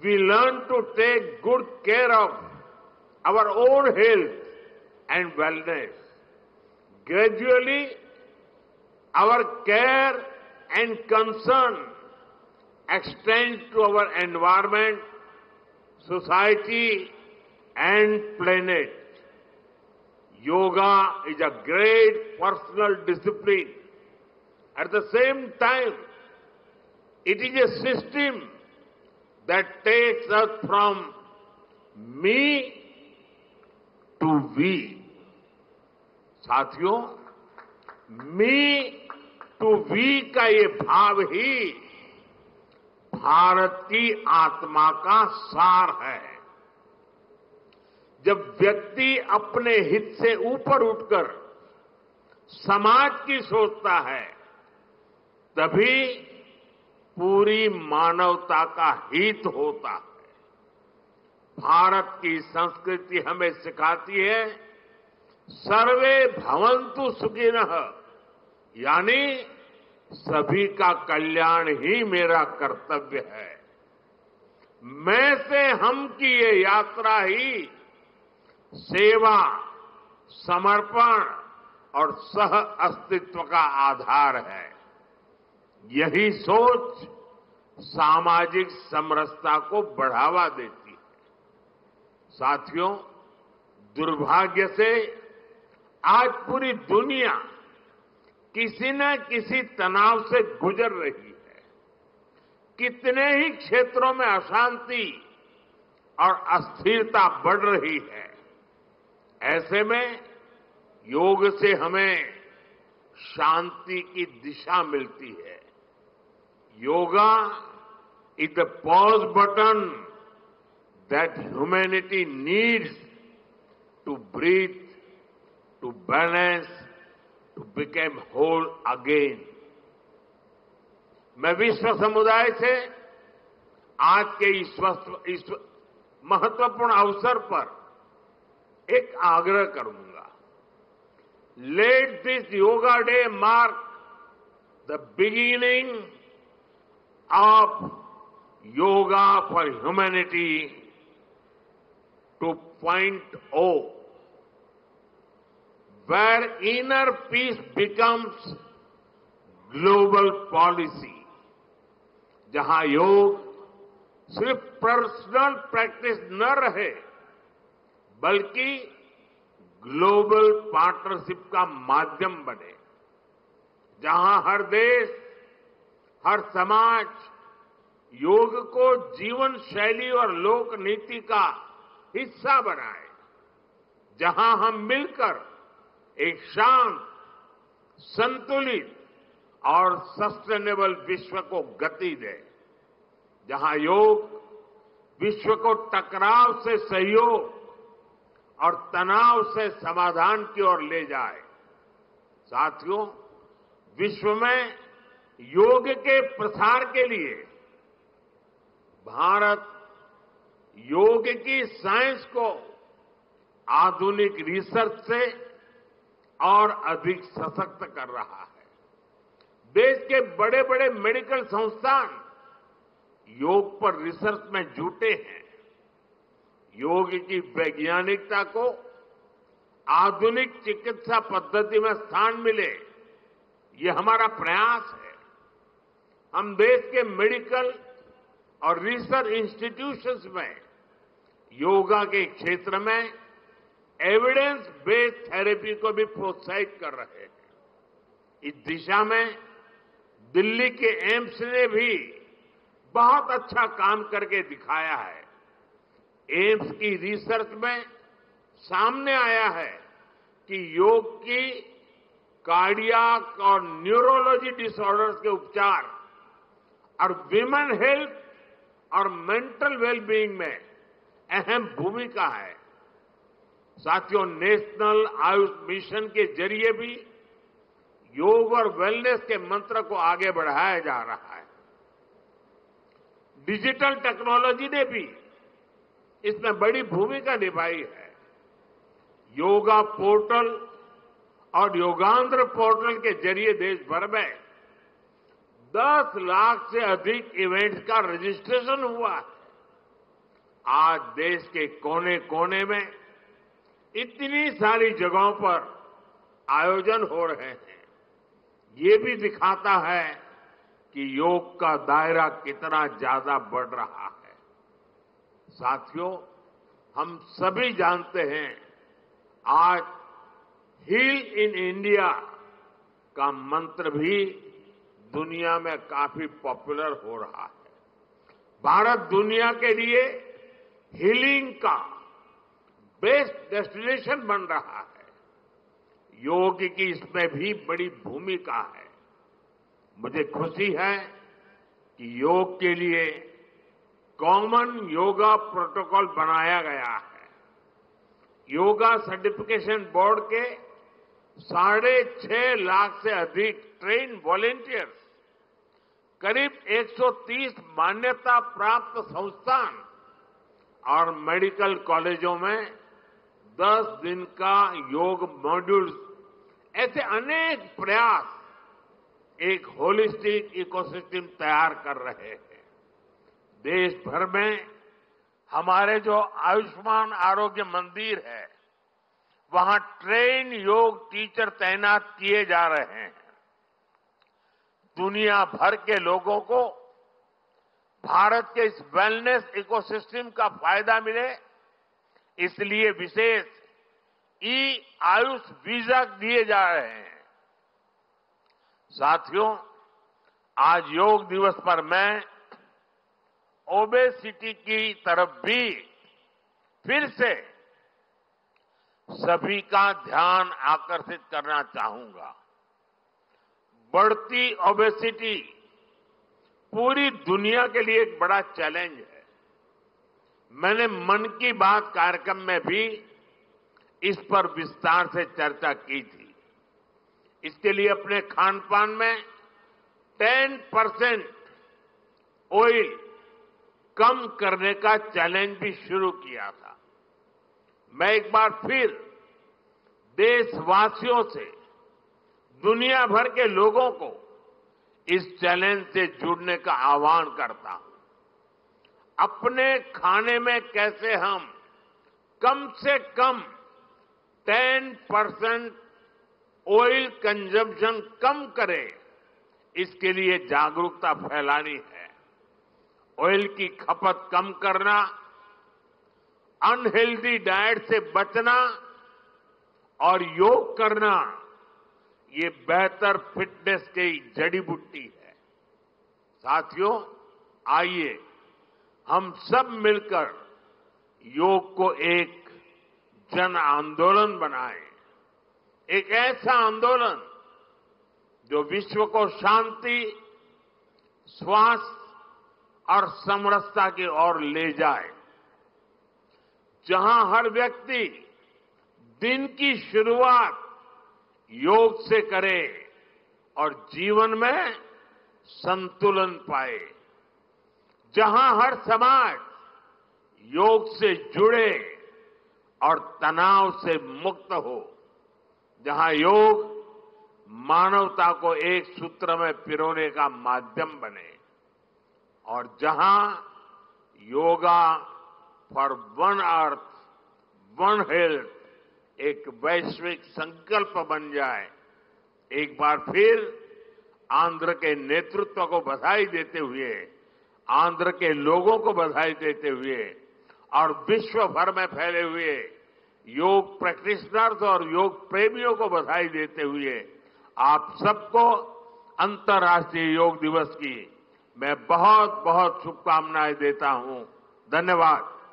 We learn to take good care of our own health and wellness. Gradually, our care and concern extends to our environment, society, and planet. Yoga is a great personal discipline. At the same time, it is a system that takes us from me to we. साथियों, मी to we का ये भाव ही भारत की आत्मा का सार है। जब व्यक्ति अपने हित से ऊपर उठकर समाज की सोचता है, तभी पूरी मानवता का हित होता है। भारत की संस्कृति हमें सिखाती है सर्वे भवन्तु सुखिनः, यानी सभी का कल्याण ही मेरा कर्तव्य है। मैं से हम की ये यात्रा ही सेवा, समर्पण और सह अस्तित्व का आधार है। यही सोच सामाजिक समरसता को बढ़ावा देती है। साथियों, दुर्भाग्य से आज पूरी दुनिया किसी न किसी तनाव से गुजर रही है। कितने ही क्षेत्रों में अशांति और अस्थिरता बढ़ रही है। ऐसे में योग से हमें शांति की दिशा मिलती है। Yoga is the pause button that humanity needs to breathe, to balance, to become whole again. मैं विश्व समुदाय से आज के इस महत्वपूर्ण अवसर पर एक आग्रह करूंगा। Let this Yoga Day mark the beginning of Yoga for Humanity 2.0, where inner peace becomes global policy, जहां योग सिर्फ पर्सनल प्रैक्टिस न रहे, बल्कि ग्लोबल पार्टनरशिप का माध्यम बने, जहां हर देश, हर समाज योग को जीवन शैली और लोक नीति का हिस्सा बनाए, जहां हम मिलकर एक शांत, संतुलित और सस्टेनेबल विश्व को गति दें, जहां योग विश्व को टकराव से सहयोग और तनाव से समाधान की ओर ले जाए। साथियों, विश्व में योग के प्रसार के लिए भारत योग की साइंस को आधुनिक रिसर्च से और अधिक सशक्त कर रहा है। देश के बड़े बड़े मेडिकल संस्थान योग पर रिसर्च में जुटे हैं। योग की वैज्ञानिकता को आधुनिक चिकित्सा पद्धति में स्थान मिले, ये हमारा प्रयास है। हम देश के मेडिकल और रिसर्च इंस्टीट्यूशंस में योगा के क्षेत्र में एविडेंस बेस्ड थेरेपी को भी प्रोत्साहित कर रहे हैं। इस दिशा में दिल्ली के एम्स ने भी बहुत अच्छा काम करके दिखाया है। एम्स की रिसर्च में सामने आया है कि योग की कार्डियक और न्यूरोलॉजी डिसऑर्डर्स के उपचार और विमेन हेल्थ और मेंटल वेलबीइंग में अहम भूमिका है। साथियों, नेशनल आयुष मिशन के जरिए भी योग और वेलनेस के मंत्र को आगे बढ़ाया जा रहा है। डिजिटल टेक्नोलॉजी ने भी इसमें बड़ी भूमिका निभाई है। योगा पोर्टल और योगांध्र पोर्टल के जरिए देश भर में 10 लाख से अधिक इवेंट्स का रजिस्ट्रेशन हुआ है। आज देश के कोने कोने में इतनी सारी जगहों पर आयोजन हो रहे हैं, ये भी दिखाता है कि योग का दायरा कितना ज्यादा बढ़ रहा है। साथियों, हम सभी जानते हैं आज हील इन इंडिया का मंत्र भी दुनिया में काफी पॉपुलर हो रहा है। भारत दुनिया के लिए हीलिंग का बेस्ट डेस्टिनेशन बन रहा है। योग की इसमें भी बड़ी भूमिका है। मुझे खुशी है कि योग के लिए कॉमन योगा प्रोटोकॉल बनाया गया है। योगा सर्टिफिकेशन बोर्ड के 6.5 लाख से अधिक ट्रेन वॉलेंटियर्स, करीब 130 मान्यता प्राप्त संस्थान और मेडिकल कॉलेजों में 10 दिन का योग मॉड्यूल्स, ऐसे अनेक प्रयास एक होलिस्टिक इकोसिस्टम तैयार कर रहे हैं। देश भर में हमारे जो आयुष्मान आरोग्य मंदिर है, वहां ट्रेन योग टीचर तैनात किए जा रहे हैं। दुनिया भर के लोगों को भारत के इस वेलनेस इकोसिस्टम का फायदा मिले, इसलिए विशेष आयुष वीजा दिए जा रहे हैं। साथियों, आज योग दिवस पर मैं ओबेसिटी की तरफ भी फिर से सभी का ध्यान आकर्षित करना चाहूंगा। बढ़ती ओबेसिटी पूरी दुनिया के लिए एक बड़ा चैलेंज है। मैंने मन की बात कार्यक्रम में भी इस पर विस्तार से चर्चा की थी। इसके लिए अपने खान पान में 10% ऑयल कम करने का चैलेंज भी शुरू किया था। मैं एक बार फिर देशवासियों से, दुनिया भर के लोगों को इस चैलेंज से जुड़ने का आह्वान करता हूं। अपने खाने में कैसे हम कम से कम 10% ऑयल कंजम्पशन कम करें, इसके लिए जागरूकता फैलानी है। ऑयल की खपत कम करना, अनहेल्दी डाइट से बचना और योग करना, ये बेहतर फिटनेस की जड़ी बूटी है। साथियों, आइए हम सब मिलकर योग को एक जन आंदोलन बनाएं, एक ऐसा आंदोलन जो विश्व को शांति, स्वास्थ्य और समरसता की ओर ले जाए, जहां हर व्यक्ति दिन की शुरुआत योग से करे और जीवन में संतुलन पाए, जहां हर समाज योग से जुड़े और तनाव से मुक्त हो, जहां योग मानवता को एक सूत्र में पिरोने का माध्यम बने और जहां yoga for one earth one health एक वैश्विक संकल्प बन जाए। एक बार फिर आंध्र के नेतृत्व को बधाई देते हुए, आंध्र के लोगों को बधाई देते हुए और विश्व भर में फैले हुए योग प्रैक्टिशनर्स और योग प्रेमियों को बधाई देते हुए आप सबको अंतर्राष्ट्रीय योग दिवस की मैं बहुत बहुत शुभकामनाएं देता हूं। धन्यवाद।